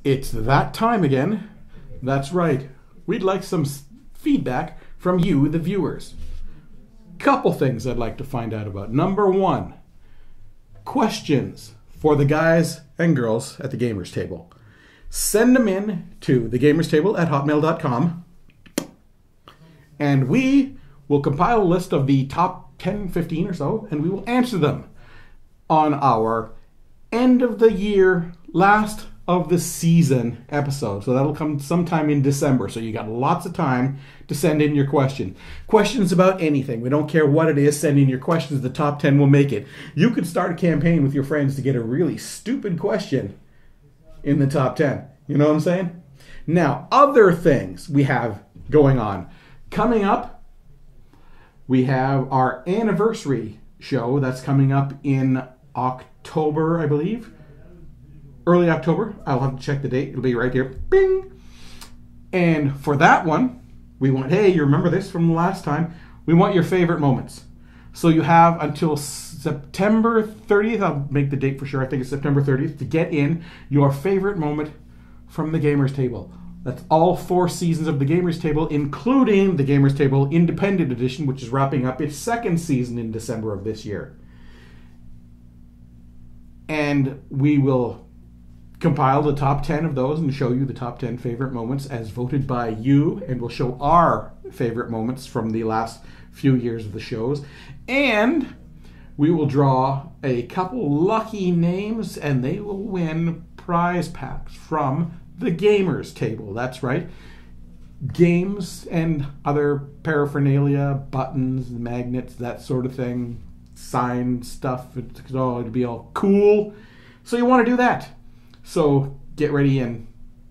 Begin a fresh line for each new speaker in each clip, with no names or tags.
It's that time again. That's right. We'd like some feedback from you, the viewers. Couple things I'd like to find out about. Number one, questions for the guys and girls at the Gamers Table. Send them in to thegamerstable@hotmail.com, and we will compile a list of the top 10, 15 or so, and we will answer them on our end of the year, last of the season episode. So that'll come sometime in December. So you got lots of time to send in your question. Questions about anything. We don't care what it is. Send in your questions. The top 10 will make it. You could start a campaign with your friends to get a really stupid question in the top 10. You know what I'm saying? Now, other things we have going on. Coming up, we have our anniversary show that's coming up in October, I believe. Early October. I'll have to check the date. It'll be right here. Bing! And for that one, we want, hey, you remember this from last time? We want your favorite moments. So you have until September 30th. I'll make the date for sure. I think it's September 30th to get in your favorite moment from the Gamers Table. That's all 4 seasons of the Gamers Table, including the Gamers Table Independent Edition, which is wrapping up its 2nd season in December of this year. And we will compile the top 10 of those and show you the top 10 favorite moments as voted by you, and we'll show our favorite moments from the last few years of the shows. And we will draw a couple lucky names, and they will win prize packs from the Gamers Table. That's right. Games and other paraphernalia, buttons, magnets, that sort of thing, signed stuff. It'd be all cool. So you want to do that. So get ready and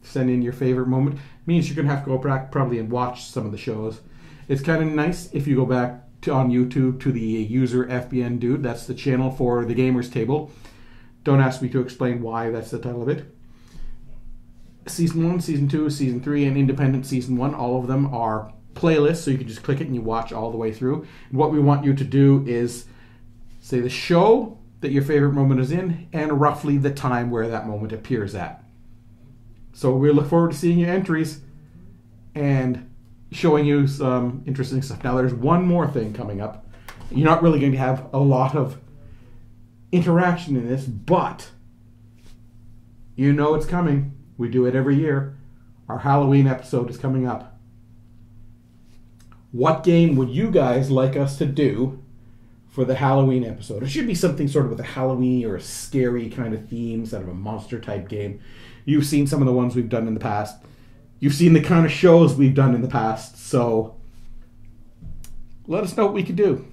send in your favorite moment. It means you're going to have to go back probably and watch some of the shows. It's kind of nice if you go back on YouTube to the user FBN Dude. That's the channel for the Gamers Table. Don't ask me to explain why that's the title of it. Season 1, Season 2, Season 3, and Independent Season 1, all of them are playlists, so you can just click it and you watch all the way through. And what we want you to do is say the show that your favorite moment is in and roughly the time where that moment appears at. So we look forward to seeing your entries and showing you some interesting stuff. Now there's one more thing coming up. You're not really going to have a lot of interaction in this, but you know it's coming. We do it every year. Our Halloween episode is coming up. What game would you guys like us to do for the Halloween episode? It should be something sort of with a Halloween or a scary kind of theme, instead of a monster type game. You've seen some of the ones we've done in the past. You've seen the kind of shows we've done in the past. So let us know what we can do.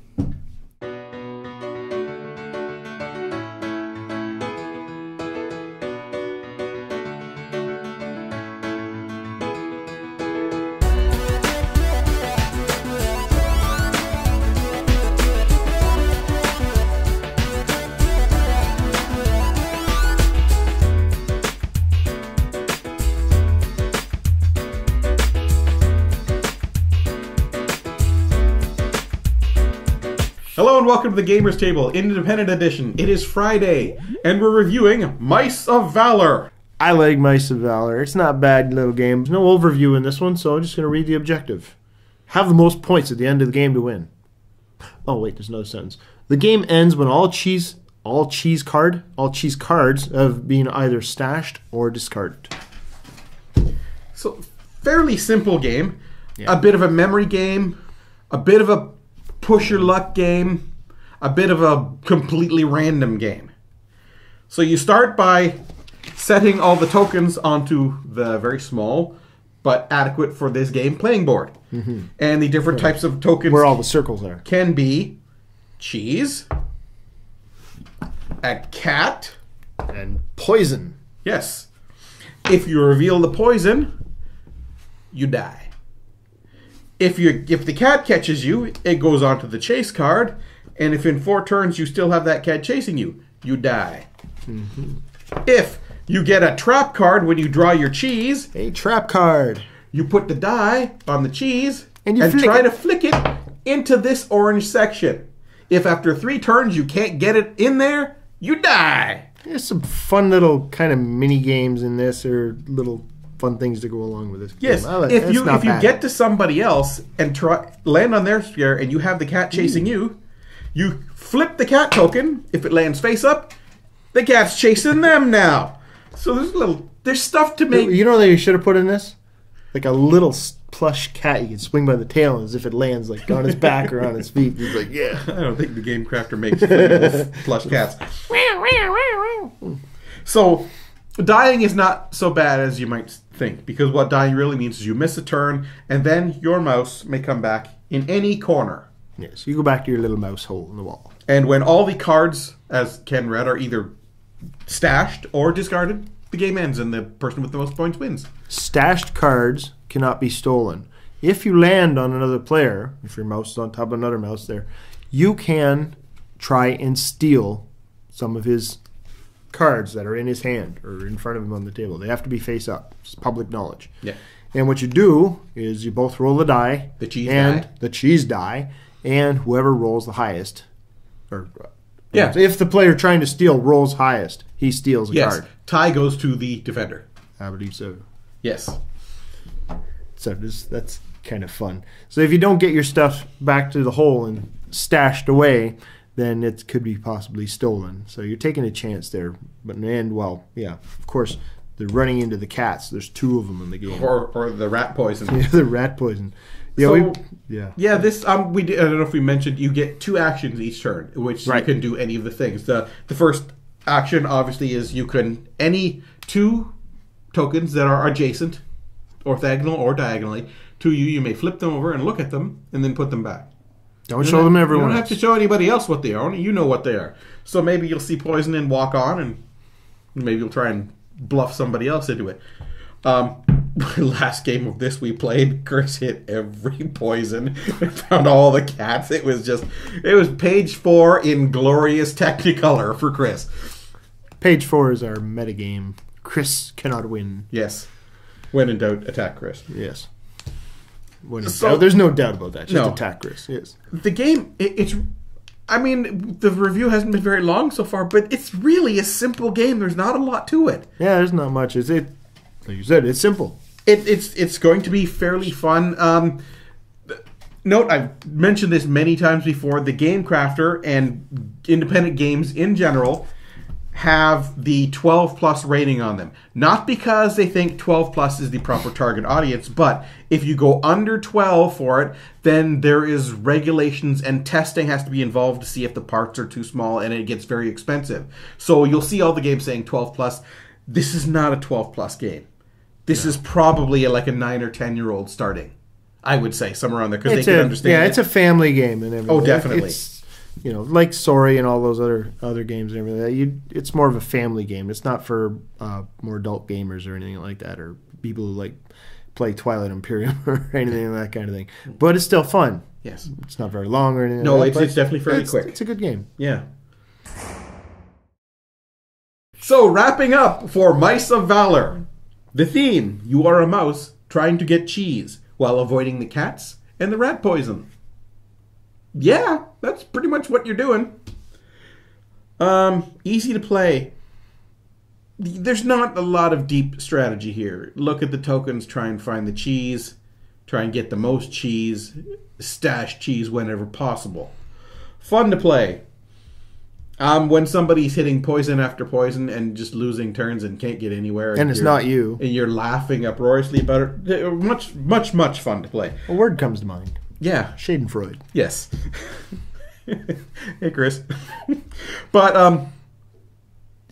Hello and welcome to the Gamers Table, Independent Edition. It is Friday, and we're reviewing Mice of Valor.
I like Mice of Valor. It's not a bad little game. There's no overview in this one, so I'm just going to read the objective. Have the most points at the end of the game to win. Oh wait, there's another sentence. The game ends when all cheese cards have been either stashed or discarded.
So, fairly simple game.
Yeah.
A bit of a memory game, a bit of a push your luck game, a bit of a completely random game. So you start by setting all the tokens onto the very small but adequate for this game playing board. Mm-hmm. And the different types of tokens
where all the circles are
can be cheese, a cat,
and poison.
Yes. If you reveal the poison, you die. If the cat catches you, it goes onto the chase card, and if in 4 turns you still have that cat chasing you, you die. Mm-hmm. If you get a trap card when you draw your cheese,
a trap card,
you put the die on the cheese
and
try to flick it into this orange section. If after 3 turns you can't get it in there, you die.
There's some fun little kind of mini games in this, or little fun things to go along with this game.
Yes, if you get to somebody else and land on their square and you have the cat chasing you, you flip the cat token. If it lands face up, the cat's chasing them now. So there's stuff to make.
You know that you should have put in this? Like a little plush cat you can swing by the tail as if it lands like on his back or on his feet. He's like, yeah.
I don't think the game crafter makes plush cats. So dying is not so bad as you might think, because what dying really means is you miss a turn and then your mouse may come back in any corner.
Yes, you go back to your little mouse hole in the wall.
And when all the cards, as Ken read, are either stashed or discarded, the game ends and the person with the most points wins.
Stashed cards cannot be stolen. If you land on another player, if your mouse is on top of another mouse there, you can try and steal some of his cards that are in his hand or in front of him on the table. They have to be face up. It's public knowledge.
Yeah.
And what you do is you both roll the die.
The cheese die.
And whoever rolls the highest, or
yeah,
if the player trying to steal rolls highest, he steals a card.
Tie goes to the defender.
I believe so.
Yes.
So that's kind of fun. So if you don't get your stuff back to the hole and stashed away, then it could be possibly stolen. So you're taking a chance there. But in the end, well, yeah, of course, they're running into the cats. There's 2 of them in the game.
Or the rat poison.
Yeah, the rat poison. Yeah,
so, this we did, I don't know if we mentioned you get 2 actions each turn, which you can do any of the things. The first action obviously is you can any 2 tokens that are adjacent, orthogonal or diagonally to you. You may flip them over and look at them, and then put them back.
Don't show them everyone.
You don't have to show anybody else what they are. Only you know what they are. So maybe you'll see poison and walk on, and maybe you'll try and bluff somebody else into it. Last game of this we played, Chris hit every poison and found all the cats. It was page 4 in glorious Technicolor for Chris.
Page 4 is our metagame. Chris cannot win.
Yes. When in doubt, attack Chris.
Yes. There's no doubt about that. Just attack Chris. Yes.
The game, I mean, the review hasn't been very long so far, but it's really a simple game. There's not a lot to it.
Yeah, there's not much. Like you said, it's simple.
It's going to be fairly fun. Note, I've mentioned this many times before, the Game Crafter and independent games in general have the 12 plus rating on them. Not because they think 12 plus is the proper target audience, but if you go under 12 for it, then there is regulations and testing has to be involved to see if the parts are too small, and it gets very expensive. So you'll see all the games saying 12 plus. This is not a 12 plus game. This is probably like a 9 or 10-year-old starting, I would say, somewhere around there, because they can understand.
Yeah, it's a family game and everything.
Oh, definitely.
It's, like Sorry and all those other games and everything. It's more of a family game. It's not for more adult gamers or anything like that, or people who like play Twilight Imperium or anything like that kind of thing. But it's still fun.
Yes.
It's not very long or anything.
No,
like that,
it's definitely fairly quick.
It's a good game.
Yeah. So, wrapping up for Mice of Valor. The theme, you are a mouse trying to get cheese while avoiding the cats and the rat poison. Yeah, that's pretty much what you're doing. Easy to play. There's not a lot of deep strategy here. Look at the tokens, try and find the cheese, try and get the most cheese, stash cheese whenever possible. Fun to play. When somebody's hitting poison after poison and just losing turns and can't get anywhere,
and it's not you,
and you're laughing uproariously about it, much fun to play.
A word comes to mind.
Yeah,
Schadenfreude.
Yes. Hey, Chris. But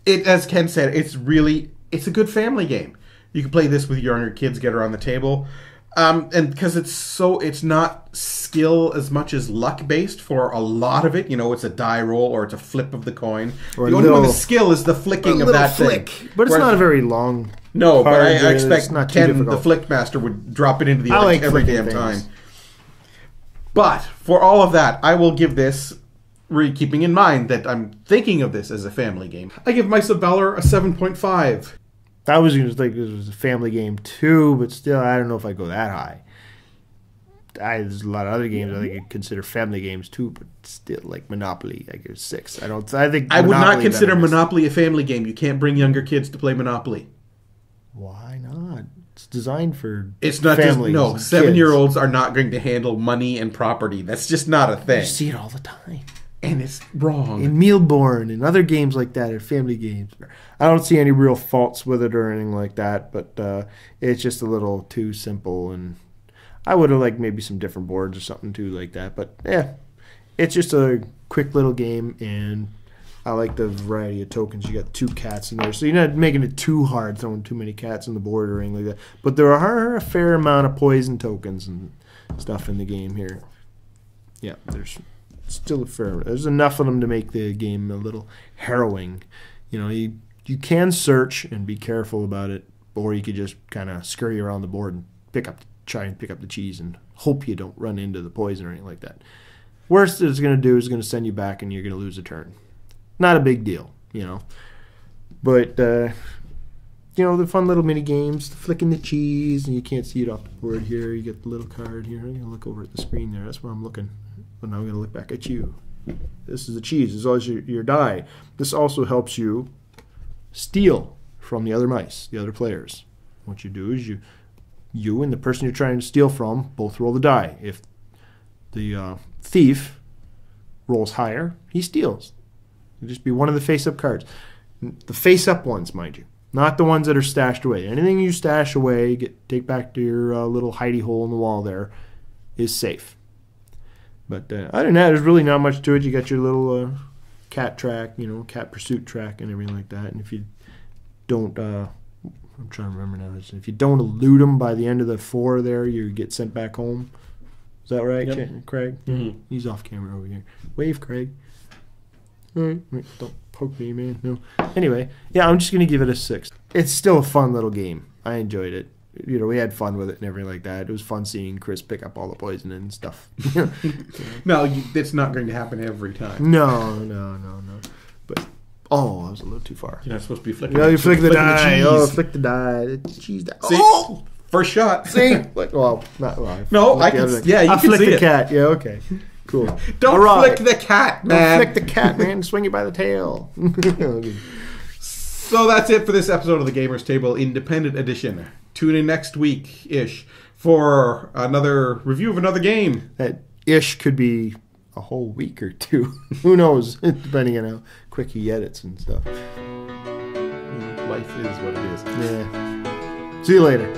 as Ken said, it's a good family game. You can play this with your younger kids, get around the table. And because it's not skill as much as luck based for a lot of it. It's a die roll or it's a flip of the coin.
Or
the only one that's skill is the flicking of that
flick.
thing.
But it's not a very long.
No, but I expect Ken,
difficult.
the flick master, would drop it into the like every damn time.
Things.
But for all of that, I will give this, keeping in mind that I'm thinking of this as a family game, I give Mice of Valor a 7.5.
I was going to think this was a family game too, but still, I don't know if I go that high. there's a lot of other games I think you'd consider family games too, but still, like Monopoly, I give 6. I think
I would not
Monopoly
consider
better.
Monopoly a family game. You can't bring younger kids to play Monopoly.
Why not? It's designed for
It's not
families.
just, no,
and
7-year-olds are not going to handle money and property. That's just not a
kids.
thing.
You see it all the time.
And it's wrong.
In Mealborn and other games like that, or family games. I don't see any real faults with it or anything like that, but it's just a little too simple, and I would have liked maybe some different boards or something too like that. But yeah, it's just a quick little game, and I like the variety of tokens. You got 2 cats in there, so you're not making it too hard, throwing too many cats on the board or anything like that. But there are a fair amount of poison tokens and stuff in the game here. Yeah, there's still a fair. There's enough of them to make the game a little harrowing. You know, you can search and be careful about it, or you could just kind of scurry around the board and try and pick up the cheese and hope you don't run into the poison or anything like that. Worst it's going to do is going to send you back and you're going to lose a turn. Not a big deal, you know. But, you know, the fun little mini games, flicking the cheese, and you can't see it off the board here. You get the little card here. I'm going to look over at the screen there. That's where I'm looking. But now I'm going to look back at you. This is the cheese. This is always your die. This also helps you steal from the other mice, the other players. What you do is you and the person you're trying to steal from both roll the die. If the thief rolls higher, he steals. It'll just be one of the face-up cards. The face-up ones, mind you. Not the ones that are stashed away. Anything you stash away, take back to your little hidey hole in the wall there, is safe. But other than that, there's really not much to it. You got your little cat track, you know, cat pursuit track and everything like that. And if you don't... I'm trying to remember now. If you don't elude them by the end of the 4 there, you get sent back home. Is that right,
Yep.
Craig?
Mm-hmm.
He's off camera over here. Wave, Craig. All right. Don't poke me, man. No. Anyway, yeah, I'm just going to give it a 6. It's still a fun little game. I enjoyed it. You know, we had fun with it and everything like that. It was fun seeing Chris pick up all the poison and stuff.
No, it's not going to happen every time.
No. But... Oh, I was a little too far.
You're not supposed to be flicking.
No, you flick the die.
cheese.
Flick the die. The cheese die.
See?
Oh!
First shot.
See? Well, not well.
No, I can. Yeah, you
I
can
flick
see
the
it.
cat. Yeah, okay. Cool.
Don't
All right.
flick the cat, man.
Don't flick the cat, man. Swing you by the tail.
So that's it for this episode of the Gamers Table Independent Edition. Tune in next week-ish for another review of another game.
That ish could be a whole week or 2. Who knows? Depending on how quick he edits and stuff.
Life is what it is.
Yeah. See you later.